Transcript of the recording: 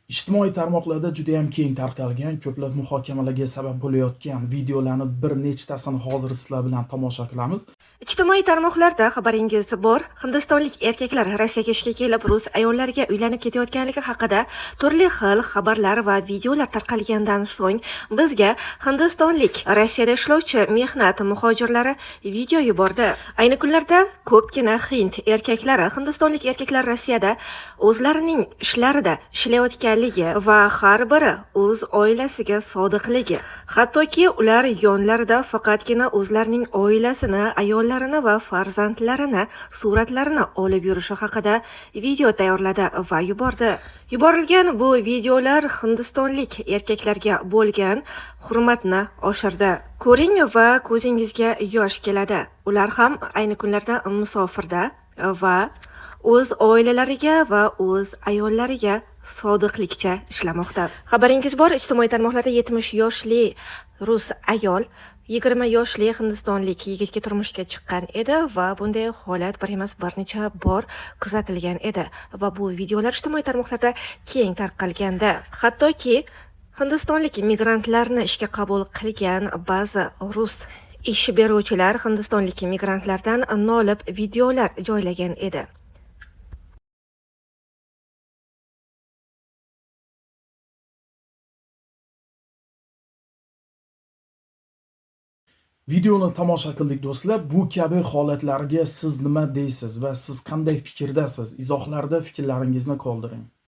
Ijtimoiy tarmoqlarda juda ham keng tarqalgan, ko'plab muhokamalarga sabab bo'layotgan videolarni bir nechtasini hozir sizlar bilan tomosha qilamiz. Ijtimoiy tarmoqlarda xabaringiz bor, hindistonlik erkaklar Rossiyaga ishga kelib, rus ayollariga uylanib ketayotganligi haqida turli xil xabarlar va videolar tarqalgandan so'ng bizga hindistonlik Rossiyada ishlovchi mehnat muhojirlari video yubordi. Ayni kunlarda ko'pgina hind erkaklari hindistonlik erkaklar Rossiyada o'zlarining ishlarida ishlayotganligi va har biri o'z oilasiga sodiqligi, hattoki ular yonlarida faqatgina o'zlarining oilasini, ayollarini va farzandlarini suratlarini olib yurishi haqida video tayyorladi va yubordi. Yuborilgan bu videolar hindistonlik erkaklarga bo'lgan hurmatni oshirdi. Ko'ring va ko'zingizga yosh keladi. Ular ham ayni kunlarda musofirda va o'z oilalariga va o'z ayollariga sodiqlikcha ishlamoqda. Xabaringiz bor, ijtimoiy tarmoqlarda 70 yoshli rus ayol 20 yoshli hindistonlik yigitga turmushga chiqqan edi va bunday holat bir emas bir necha bor kuzatilgan edi va bu videolar ijtimoiy tarmoqlarda keng tarqalganda, hattoki hindistonlik migrantlarni ishga qabul qilgan ba'zi rus ish beruvchilar hindistonlik migrantlardan nolib videolar joylagan edi. Videoni tomosha qildik do'stlar. Bu kabi holatlarga siz nima deysiz va siz qanday fikrdasiz? Izohlarda fikrlaringizni qoldiring.